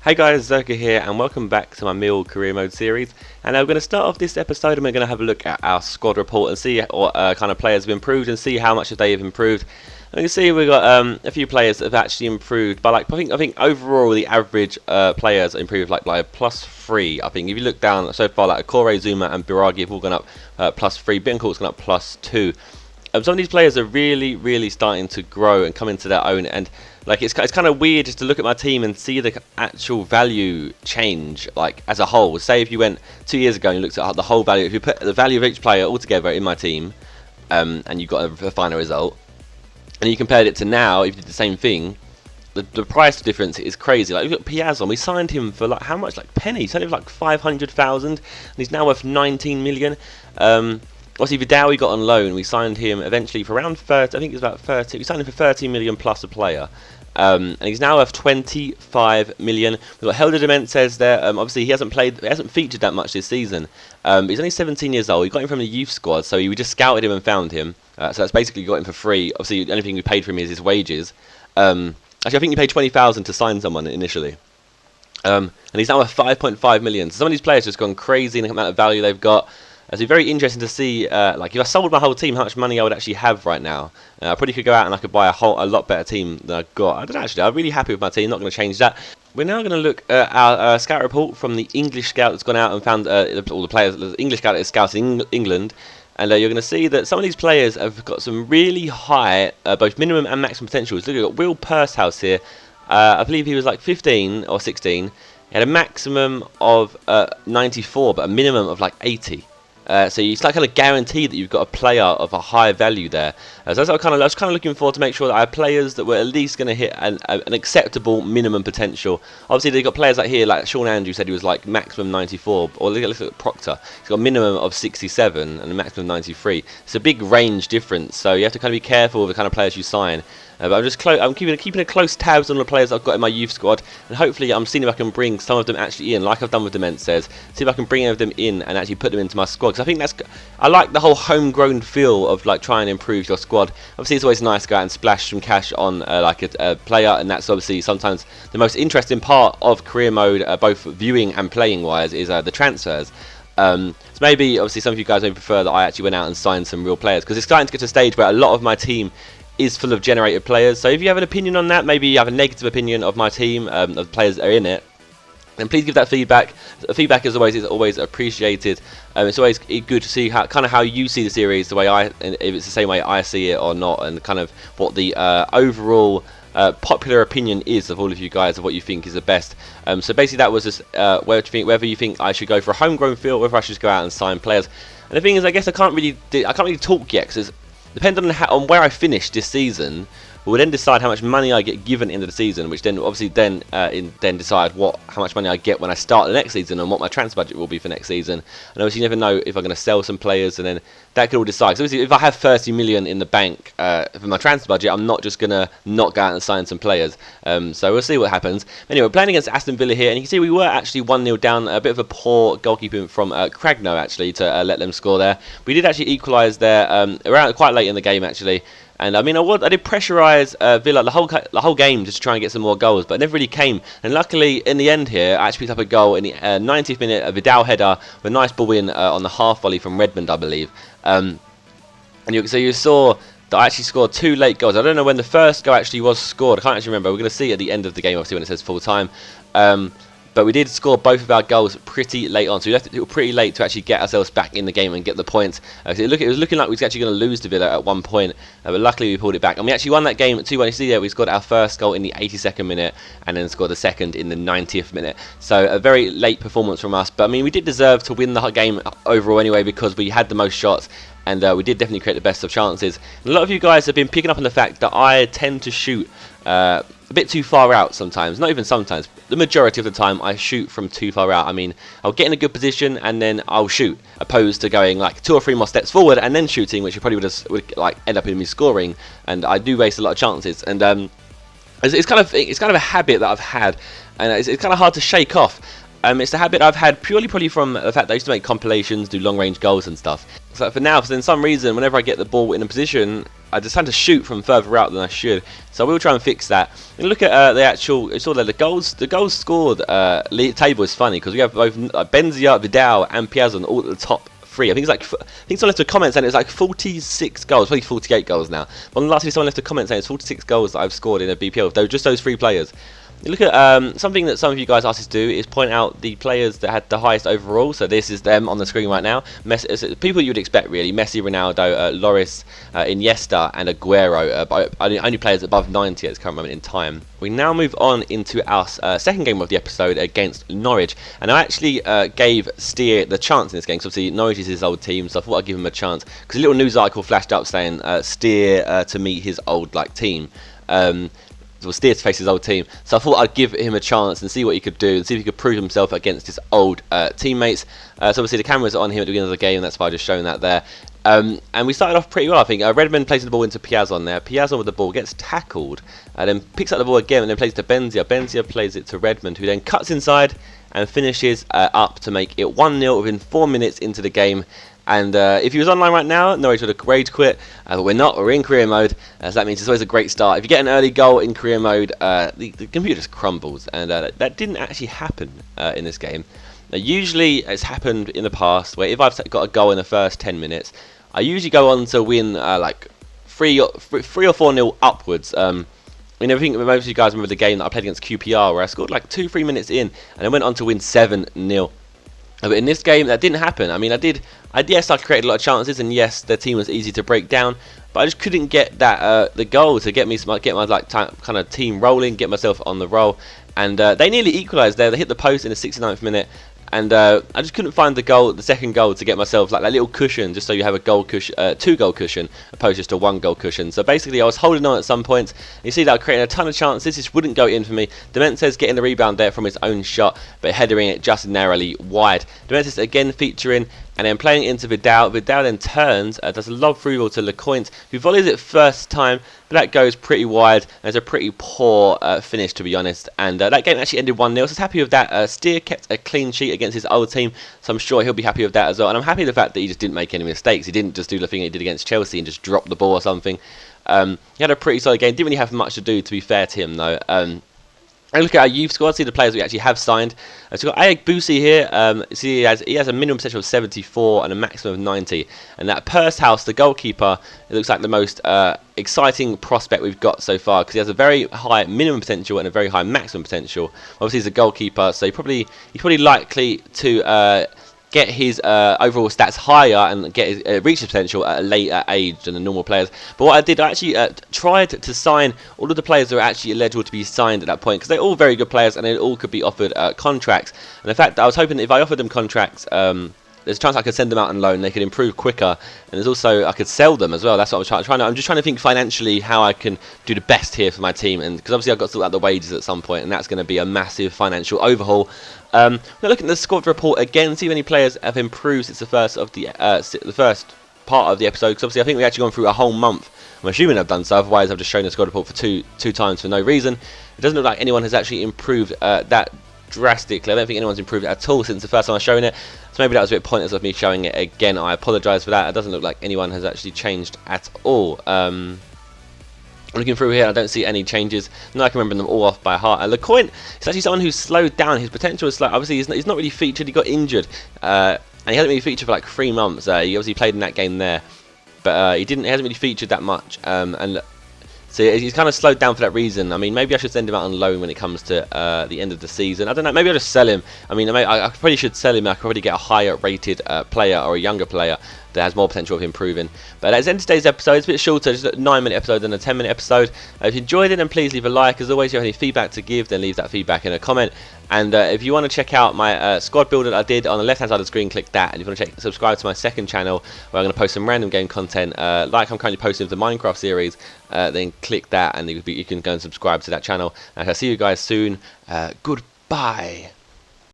Hey guys, Zerkaa here and welcome back to my Millwall career mode series. And we're going to start off this episode and we're going to have a look at our squad report and see what kind of players have improved and see how much they have improved. And you can see we've got a few players that have actually improved by I think overall the average players improved like by +3. I think if you look down so far, like Kore, Zuma and Biragi have all gone up +3. Bittencourt's gone up +2. Some of these players are really starting to grow and come into their own, and like it's kind of weird just to look at my team and see the actual value change like as a whole. Say if you went 2 years ago and you looked at the whole value, if you put the value of each player all together in my team, and you got a final result, and you compared it to now, if you did the same thing, the price difference is crazy. Like, look at Piazon, we signed him for like how much? Like penny. Signed him for like 500,000, and he's now worth 19 million. Obviously, Vidal we got on loan. We signed him eventually for around 30. I think it was about 30. We signed him for 30 million plus a player, and he's now worth 25 million. We've got Helder Dementes there. Obviously, he hasn't featured that much this season. He's only 17 years old. We got him from the youth squad, so we just scouted him and found him. So that's basically got him for free. Obviously, the only thing we paid for him is his wages. Actually, I think you paid 20,000 to sign someone initially. And he's now worth 5.5 million. So some of these players have just gone crazy in the amount of value they've got. So it's very interesting to see, like if I sold my whole team, how much money I would actually have right now. I probably could go out and I could buy a lot better team than I've got. I don't know, actually, I'm really happy with my team, not going to change that. We're now going to look at our scout report from the English scout that's gone out and found all the players, the English scout that is scouting England. And you're going to see that some of these players have got some really high, both minimum and maximum potentials. Look, we've got Will Pursehouse here. I believe he was like 15 or 16. He had a maximum of 94, but a minimum of like 80. So it's like kind of guaranteed that you've got a player of a high value there. So that's what I was kind of looking for, to make sure that I had players that were at least going to hit an acceptable minimum potential. Obviously, they've got players like here, like Sean Andrews said he was like maximum 94, or look at Proctor. He's got a minimum of 67 and a maximum of 93. It's a big range difference, so you have to kind of be careful with the kind of players you sign. But I'm keeping a close tabs on the players I've got in my youth squad, and hopefully I'm seeing if I can bring some of them actually in, like I've done with Dementes. See if I can bring any of them in and actually put them into my squad, because I think I like the whole homegrown feel of like trying to improve your squad. Obviously, it's always nice to go out and splash some cash on like a player, and that's obviously sometimes the most interesting part of career mode, both viewing and playing wise, is the transfers. So maybe obviously some of you guys may prefer that I actually went out and signed some real players, because it's starting to get to a stage where a lot of my team is full of generated players. So if you have an opinion on that, maybe you have a negative opinion of my team, of the players that are in it, then please give that feedback. Feedback as always is always appreciated. It's always good to see how you see the series, the way if it's the same way I see it or not, and kind of what the overall popular opinion is of all of you guys, of what you think is the best. So basically that was just whether you think I should go for a homegrown field, whether I should go out and sign players. And the thing is, I guess I can't really talk yet, because depending on where I finish this season, we'll then decide how much money I get given into the season, which then obviously then decide how much money I get when I start the next season, and what my transfer budget will be for next season. And obviously you never know if I'm going to sell some players, and then that could all decide. So obviously if I have 30 million in the bank for my transfer budget, I'm not just going to not go out and sign some players. So we'll see what happens. Anyway, we're playing against Aston Villa here, and you can see we were actually 1-0 down. A bit of a poor goalkeeping from Cragno actually to let them score there. We did actually equalise there around quite late in the game actually. And I mean, I did pressurise Villa the whole game just to try and get some more goals, but it never really came. And luckily, in the end here, I actually picked up a goal in the 90th minute, a Vidal header with a nice ball in on the half volley from Redmond, I believe. So you saw that I actually scored 2 late goals. I don't know when the first goal actually was scored. I can't actually remember. We're going to see at the end of the game, obviously, when it says full time. But we did score both of our goals pretty late on, so we left it pretty late to actually get ourselves back in the game and get the points. So it was looking like we was actually going to lose to Villa at one point, but luckily we pulled it back. And we actually won that game 2-1. You see there, we scored our first goal in the 82nd minute, and then scored the second in the 90th minute. So a very late performance from us, but I mean, we did deserve to win the game overall anyway, because we had the most shots, and we did definitely create the best of chances. And a lot of you guys have been picking up on the fact that I tend to shoot a bit too far out sometimes. Not even sometimes. The majority of the time I shoot from too far out. I mean, I'll get in a good position and then I'll shoot, opposed to going like 2 or 3 more steps forward and then shooting, which probably would like end up in me scoring. And I do waste a lot of chances. And it's kind of a habit that I've had, and it's kind of hard to shake off. It's a habit I've had purely probably from the fact that I used to make compilations, do long range goals and stuff. So for now, for in some reason, whenever I get the ball in a position, I just tend to shoot from further out than I should. So we'll try and fix that. And look at the actual, it's all the goals scored table is funny because we have both Benzia, Vidal, and Piazon all at the top three. I think someone left a comment saying it's like 46 goals, probably 48 goals now. But last week someone left a comment saying it's 46 goals that I've scored in a BPL. Though just those 3 players. You look at something that some of you guys asked us to do is point out the players that had the highest overall. So this is them on the screen right now. People you would expect really: Messi, Ronaldo, Lloris, Iniesta, and Aguero. But only players above 90 at this current moment in time. We now move on into our second game of the episode against Norwich, and I actually gave Steer the chance in this game. Because obviously Norwich is his old team, so I thought I'd give him a chance. Because a little news article flashed up saying Steer to meet his old team. Well, Steer to face his old team, so I thought I'd give him a chance and see what he could do and see if he could prove himself against his old teammates. So obviously the camera's on him at the beginning of the game, and that's why I just shown that there. And we started off pretty well, I think. Redmond plays the ball into Piazon there. Piazon with the ball gets tackled, then picks up the ball again and then plays to Benzia. Benzia plays it to Redmond, who then cuts inside and finishes up to make it 1-0 within 4 minutes into the game. And if he was online right now, Norwich would have rage quit, but we're not. We're in career mode, so that means it's always a great start. If you get an early goal in career mode, the computer just crumbles, and that didn't actually happen in this game. Now, usually it's happened in the past where if I've got a goal in the first 10 minutes, I usually go on to win like 3 or 4-0 upwards. I think most of you guys remember the game that I played against QPR where I scored like 2-3 minutes in and I went on to win 7-0. But in this game, that didn't happen. I mean, yes, I created a lot of chances, and yes, their team was easy to break down, but I just couldn't get that the goal to get my kind of team rolling, get myself on the roll, and they nearly equalised there. They hit the post in the 69th minute, and I just couldn't find the second goal to get myself like that little cushion, just so you have a goal cushion, 2-goal cushion, opposed to just a 1-goal cushion. So basically, I was holding on at some points. You see that I created a ton of chances. This wouldn't go in for me. Dementes getting the rebound there from his own shot, but headering it just narrowly wide. Dementes again featuring, and then playing into Vidal. Vidal then turns, does a lob through ball to Lecointe, who volleys it first time, but that goes pretty wide. And it's a pretty poor finish, to be honest. And that game actually ended 1-0. So I was happy with that. Steer kept a clean sheet against his old team, so I'm sure he'll be happy with that as well. And I'm happy with the fact that he just didn't make any mistakes. He didn't just do the thing he did against Chelsea and just drop the ball or something. He had a pretty solid game. Didn't really have much to do, to be fair to him, though. And look at our youth squad, see the players we actually have signed. So we've got Ayek Boussy here. See he has a minimum potential of 74 and a maximum of 90. And that Pursehouse, the goalkeeper, it looks like the most exciting prospect we've got so far, because he has a very high minimum potential and a very high maximum potential. Obviously he's a goalkeeper, so he's probably likely to get his overall stats higher and get his, reach his potential at a later age than the normal players. But what I did, I actually tried to sign all of the players that were actually eligible to be signed at that point, because they're all very good players and they all could be offered contracts. And in fact, I was hoping that if I offered them contracts, there's a chance I could send them out on loan, they could improve quicker, and there's also I could sell them as well. That's what I'm just trying to think financially how I can do the best here for my team, and because obviously I've got to sort out the wages at some point, and that's going to be a massive financial overhaul. We're looking at the squad report again, see if any players have improved since the first part of the episode, because obviously I think we've actually gone through a whole month. I'm assuming I've done so, otherwise I've just shown the squad report for two times for no reason. It doesn't look like anyone has actually improved that drastically. I don't think anyone's improved at all since the first time I was showing it, so maybe that was a bit pointless of me showing it again. I apologise for that. It doesn't look like anyone has actually changed at all. Looking through here, I don't see any changes. No, I can remember them all off by heart. Lecointe is actually someone who's slowed down. His potential is slow. Obviously, he's not really featured. He got injured, and he hasn't really featured for like 3 months. He obviously played in that game there, but he hasn't really featured that much. And so he's kind of slowed down for that reason. I mean, maybe I should send him out on loan when it comes to the end of the season. I don't know. Maybe I'll just sell him. I mean, I probably should sell him. I could probably get a higher rated player or a younger player that has more potential of improving. But that's the end of today's episode. It's a bit shorter, just a 9-minute episode than a 10-minute episode. If you enjoyed it, then please leave a like. As always, if you have any feedback to give, then leave that feedback in a comment. And if you want to check out my squad builder that I did on the left hand side of the screen, click that. And if you want to subscribe to my second channel where I'm going to post some random game content like I'm currently posting with the Minecraft series, then click that and you can go and subscribe to that channel. And I'll see you guys soon. Goodbye.